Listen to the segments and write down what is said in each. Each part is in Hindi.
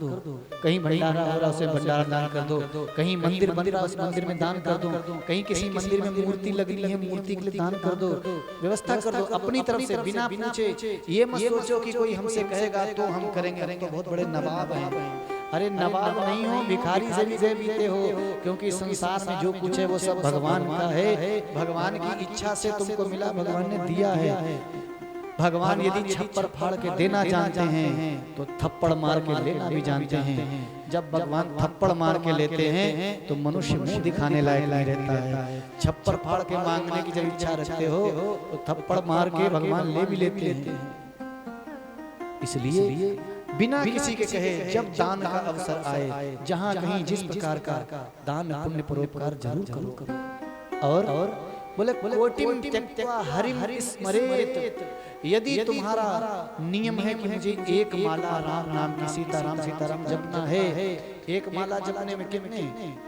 दो, कहीं भंडारा हो रहा उसे भंडारा दान कर दो, कहीं मंदिर बन रहा उस मंदिर में दान कर दो, कहीं किसी मंदिर में मूर्ति लगनी है मूर्ति के लिए दान कर दो, व्यवस्था कर दो अपनी तरफ से बिना पूछे। ये मत सोचो कि कोई हमसे कहेगा तो हम करेंगे, हम तो बहुत बड़े नवाब हैं। अरे नवाब नहीं हो, भिखारी से भी दे बीते हो, क्योंकि संसार में जो कुछ है वो सब भगवान का है। भगवान की इच्छा से तुमको मिला, भगवान ने दिया है। भगवान यदि छप्पर फाड़ के देना जानते हैं तो थप्पड़ मार के लेना भी जानते हैं। जब भगवान थप्पड़ मार के लेते हैं तो मनुष्य मुंह दिखाने लायक नहीं रहता है। छप्पर फाड़ के मांगने की जब इच्छा रखते हो तो थप्पड़ मार के भगवान ले भी लेते हैं। इसलिए बिना किसी के कहे जब दान का अवसर आए, जहाँ कहीं जिस प्रकार का दान पुण्य परोपकार जरूर करो। और बोले कोटिम त्यक्त्वा हरिम स्मरेत, यदि तुम्हारा नियम है कि मुझे एक माला राम नाम की सीताराम जपना है, एक माला जपने में कितने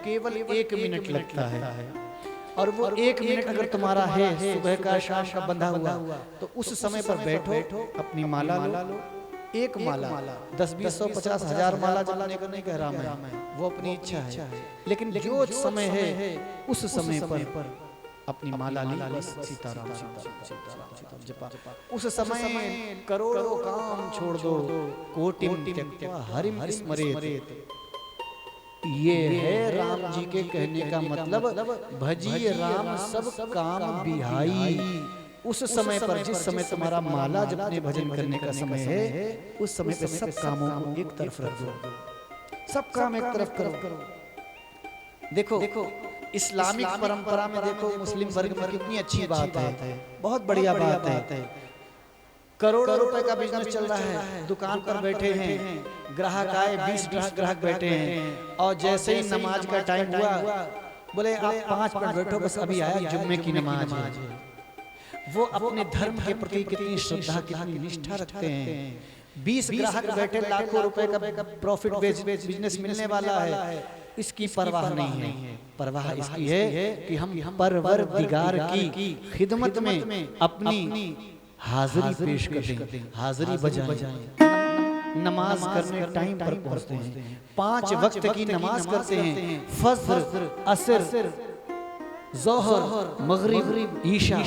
केवल 1 मिनट लगता है, और वो 1 मिनट अगर तुम्हारा है सुबह का शाम का बंधा हुआ तो उस समय पर बैठो अपनी माला लो। एक माला 10, 20, 100, 50, 1000 माला जपने का नहीं कह रहा मैं, वो अपनी इच्छा है, लेकिन जो समय है उस समय पर अपनी माला ली, बस सीताराम जपा। उस समय करोड़ों काम छोड़ दो, कोटिम त्यक्त्वा हरिम स्मरेत। ये है राम जी के कहने का मतलब, भजिए राम सब काम बिहाई। उस समय पर जिस समय तुम्हारा माला जपने भजन करने का समय है, उस समय पे सब कामों को एक तरफ रख दो, सब काम एक तरफ करो। देखो इस्लामिक परंपरा में देखो मुस्लिम वर्ग में कितनी अच्छी बात है, बहुत बढ़िया बात है। करोड़ों रुपए का बिजनेस चल रहा है, दुकान पर बैठे हैं, ग्राहक आए 20 ग्राहक बैठे हैं, और जैसे ही नमाज का टाइम हुआ बोले आप 5 मिनट बैठो, बस अभी आया जुम्मे की नमाज है। वो अपने धर्म के प्रति कितनी श्रद्धा कितनी निष्ठा रखते हैं। 20 ग्राहक बैठे, लाखों रुपए का प्रॉफिट बिजनेस मिलने वाला है, इसकी परवाह नहीं है। परवाह इसकी है कि हम परवरदिगार की खिदमत में अपनी हाजिरी पेश करें, हाजिरी बजाएं, नमाज करने टाइम पर पहुंचते हैं, 5 वक्त की नमाज करते हैं, फज्र, असर, ज़ोहर, मगरिब, ईशा,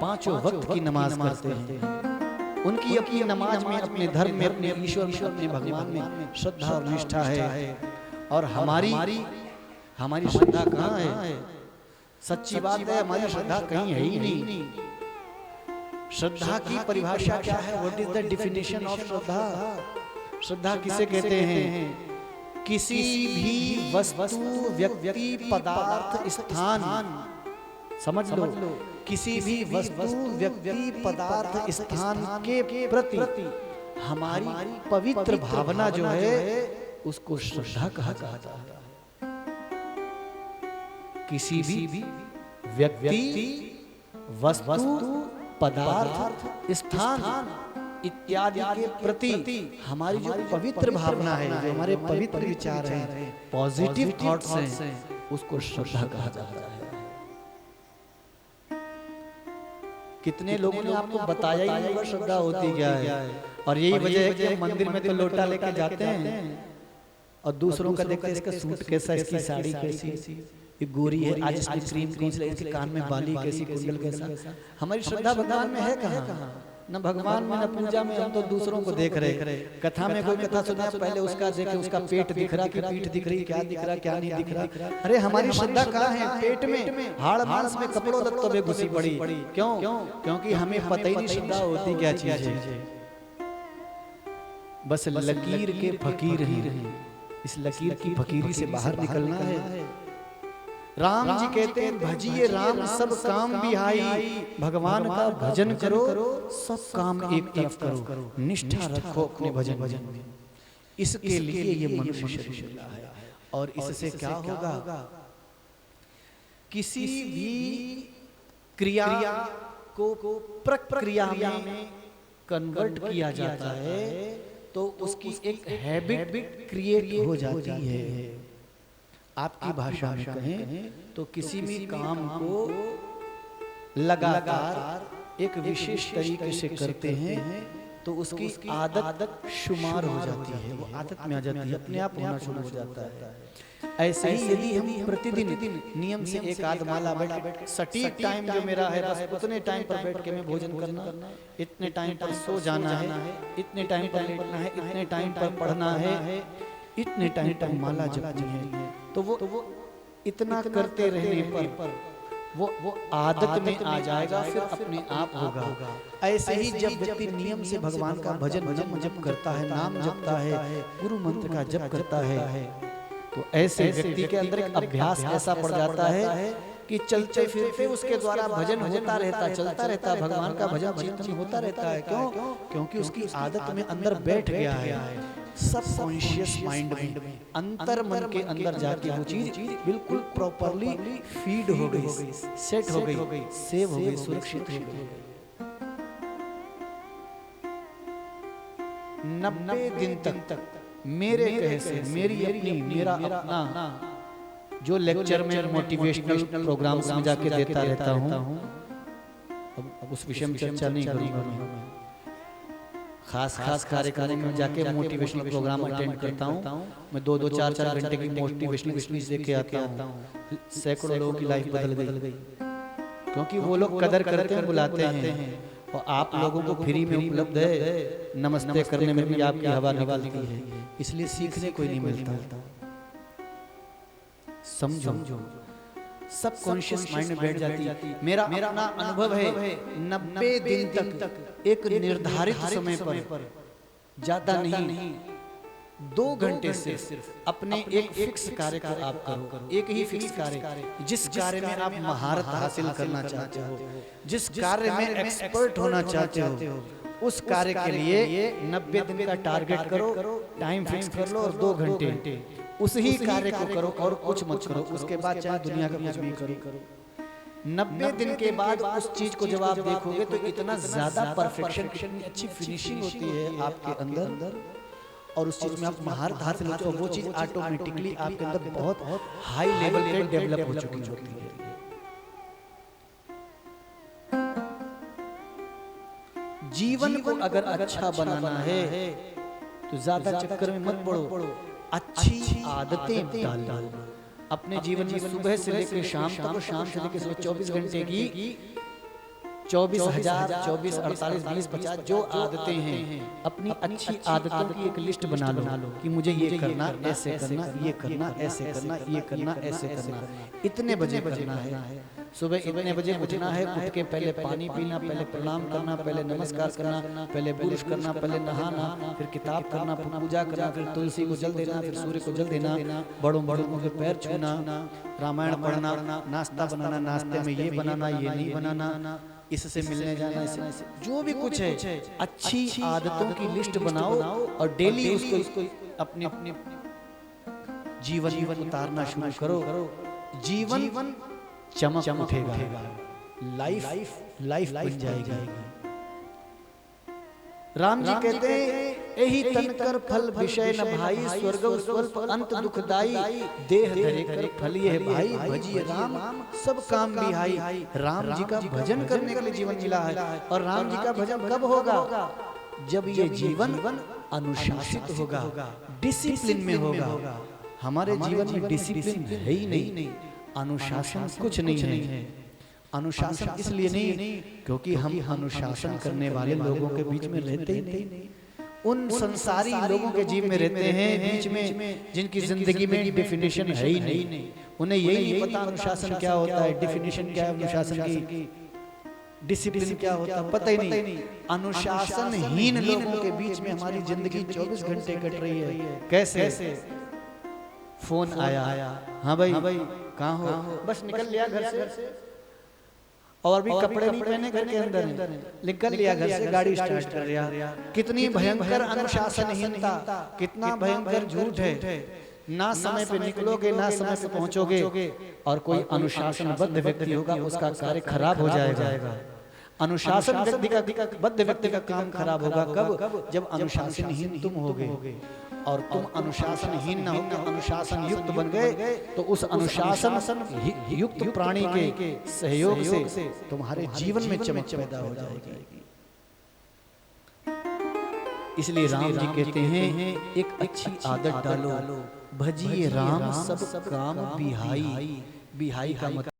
5 वक्त की नमाज करते हैं। उनकी अपनी नमाज में, अपने धर्म में, अपने ईश्वर में, अपने भगवान में श्रद्धा और निष्ठा है। और हमारी श्रद्धा कहाँ है? सच्ची बात है, हमारी श्रद्धा कहीं है ही नहीं। श्रद्धा की परिभाषा क्या है? What is the definition of Shraddha? श्रद्धा किसे कहते हैं? किसी भी वस्तु, व्यक्ति, पदार्थ, स्थान, समझ लो, किसी भी वस्तु, व्यक्ति, पदार्थ, स्थान के प्रति हमारी पवित्र भावना जो है उसको श्रद्धा कहा जाता है। किसी भी व्यक्ति, वस्तु, पदार्थ, स्थान इत्यादि के प्रति हमारी जो पवित्र भावना है, जो हमारे पवित्र विचार हैं, पॉजिटिव थॉट्स हैं, उसको श्रद्धा कहा जाता है। कितने लोगों ने आपको बताया ही नहीं श्रद्धा होती क्या है। और यही वजह है कि हम मंदिर में तो लोटा लेके जाते हैं और दूसरों का देखते हैं, इसका सूट कैसा, इसकी साड़ी कैसी, ये गोरी है, आज इसकी क्रीम कौन, इसके कान में बाली कैसी, कुंडल कैसा। हमारी श्रद्धा भगवान में है कहाँ? न भगवान में न पूजा में, हम तो दूसरों को देख रहे। कथा में कोई कथा सुना, पहले उसका देखे, उसका पेट दिख रहा कि पीठ दिख रही, क्या दिख रहा क्या नहीं दिख रहा। अरे हमारी श्रद्धा कहाँ है? पेट में, हाड़ मांस में, कपड़ों तत्वों में घुसी पड़ी। क्यों? क्योंकि हमें पता ही नहीं श्रद्धा होती क्या चीज है। बस लकीर के फकीर हैं, इस लकीर की फकीरी से बाहर निकलना है। राम जी कहते हैं भजिए राम सब काम बिहाई, भगवान का भजन करो, सब काम एक तरफ करो, निष्ठा रखो अपने भजन में। इसके लिए ये मनुष्य शरीर मिला है। और इससे क्या होगा? किसी भी क्रिया को प्रक्रिया में कन्वर्ट किया जाता है तो उसकी एक हैबिट क्रिएट हो जाती है। आपकी भाषा में कहें तो किसी भी काम को लगातार एक विशेष तरीके से करते हैं तो उसकी आदत शुमार हो जाती है, वो आदत में आ जाती है, अपने आप होना शुरू हो जाता है। ऐसे ही यदि हम प्रतिदिन नियम से एक आध माला बैठ सटीक टाइम जो मेरा है बस उतने टाइम पर बैठ के मैं भोजन करना, इतने टाइम पर सो जाना है, इतने टाइम पर लेटना है, इतने टाइम पर पढ़ना है, इतने टाइम पर माला जपनी है, तो वो इतना करते रहने पर वो आदत में आ जाएगा, फिर अपने आप होगा। ऐसे ही जब व्यक्ति नियम से भगवान का भजन जप करता है, नाम जपता है, गुरु मंत्र का जप करता है, तो ऐसे व्यक्ति के अंदर एक अभ्यास ऐसा पड़ जाता है कि चलते फिरते उसके द्वारा भजन होता रहता, चलता रहता, भगवान का भजन चिंतन होता रहता है। क्यों? क्योंकि उसकी आदत में अंदर बैठ गया है, सब कॉन्शियस माइंड में, अंतर मन के अंदर जाके वो चीज बिल्कुल प्रॉपरली फीड हो गई, सेट हो गई, सेव हो गई, सुरक्षित हो गई। 90 दिन तक मेरे कहे से, मेरी अपनी, मेरा अपना जो लेक्चर में मोटिवेशनल प्रोग्राम्स में जाके देता रहता हूँ, अब उस विषय में चर्चा नहीं करूँगा मैं, खास कार्यक्रम में जाके मोटिवेशनल प्रोग्राम अटेंड करता हूँ मैं, 2-2, 4-4 घंटे की मोटिवेशनल स्पीच देके आता हूँ। सैकड़ों लोगों की लाइफ बदल गई, क्योंकि वो लोग कदर करते हैं, बुलाते हैं, और आप लोगों को फ्री में उपलब्ध है, नमस्ते करने में भी आपकी हवा निकलती है, इसलिए सीखने कोई नहीं मिलता। समझो, सब कॉन्शियस माइंड में बैठ जाती। मेरा अपना अनुभव है, 90 दिन तक एक निर्धारित समय पर, ज्यादा नहीं, 2 घंटे से सिर्फ अपने एक फिक्स कार्य को आप करो, एक ही फिक्स कार्य, जिस कार्य में आप महारत हासिल करना चाहते हो, जिस कार्य में एक्सपर्ट होना चाहते हो, उस कार्य के लिए 90 दिन का टारगेट करो, टाइम फिक्स कर लो, और 2 घंटे उस ही कार्य को करो और कुछ मत करो। उसके बाद चाहे दुनिया का कुछ भी करो, 90 दिन के बाद उस चीज को जब आप देखोगे तो इतना ज्यादा परफेक्शन, कितनी अच्छी फिनिशिंग होती है आपके अंदर, और उस चीज में आप महारत हासिल होती है, और वो चीज ऑटोमेटिकली आपके अंदर बहुत हाई लेवल पे डेवलप हो चुकी होती है। जीवन को अगर अच्छा बनाना है तो ज्यादा चक्कर में मत पड़ो, अच्छी आदतें डालो अपने जीवन में। सुबह से लेकर शाम तक, शाम से लेकर सुबह 24 घंटे की 24,000, 24, 48, 20, 50 जो आदतें हैं, अपनी अच्छी आदतों की एक लिस्ट बना लो कि मुझे ये करना, ऐसे करना, ये करना, ऐसे करना, ये करना, ऐसे करना, इतने बजे करना है, सुबह इतने बजे उठना है, उठ के पहले पानी पीना, पहले प्रणाम करना, पहले नमस्कार करना, पहले बुरुश करना, पहले नहाना, फिर किताब करना, फिर पूजा करना, फिर तुलसी को जल देना, फिर सूर्य को जल देना, बड़ों के पैर छूना, रामायण पढ़ना, नाश्ता बनाना, नाश्ते में ये बनाना, ये नहीं बनाना, इससे मिलने जाना, इससे जो भी कुछ है, अच्छी आदतों की लिस्ट बनाओ और डेली उसको अपने जीवन उतारना शुरू करो। जीवन चमक उठेगा, लाइफ बन जाएगी। राम जी कहते हैं, यही तन कर फल विषय न भाई, स्वर्ग स्वल्प अंत दुखदाई, देह धरे कर फल ये भाई, भजिए राम सब काम बिहाई। राम जी का भजन करने के लिए जीवन मिला है, और राम जी का भजन कब होगा? जब ये जीवन अनुशासित होगा, डिसिप्लिन में होगा। हमारे जीवन में डिसिप्लिन है ही नहीं, अनुशासन कुछ नहीं है। अनुशासन इसलिए नहीं क्योंकि हम अनुशासन करने वाले लोगों के बीच में रहते ही नहीं, उन संसारी लोगों के जीव में रहते हैं बीच में, जिनकी जिंदगी में डेफिनेशन है ही नहीं। उन्हें यही नहीं पता अनुशासन क्या होता है, डेफिनेशन क्या है अनुशासन की, डिसिप्लिन क्या होता है, पता ही नहीं। अनुशासनहीन लोगों के बीच में हमारी जिंदगी 24 घंटे कट रही है। कैसे? फोन आया, हाँ भाई कहाँ हो, बस निकल लिया घर से, और भी कपड़े नहीं पहने घर के अंदर, निकल लिया घर से, गाड़ी स्टार्ट कर लिया। कितनी भयंकर अनुशासनहीनता, कितना भयंकर झूठ है। ना समय पे निकलोगे, ना समय पे पहुंचोगे, और कोई अनुशासनबद्ध व्यक्ति होगा उसका कार्य खराब हो जाएगा। अनुशासन बद्ध व्यक्ति का काम खराब होगा कब? जब अनुशासनहीन तुम होगे, और तुम अनुशासनहीन न होकर अनुशासन युक्त बन गए, तो उस अनुशासन युक्त प्राणी के सहयोग से तुम्हारे जीवन में चमक पैदा हो जाएगी। इसलिए राम जी कहते हैं एक अच्छी आदत डालो, भजिए राम सब काम बिहाई। बिहाई का मतलब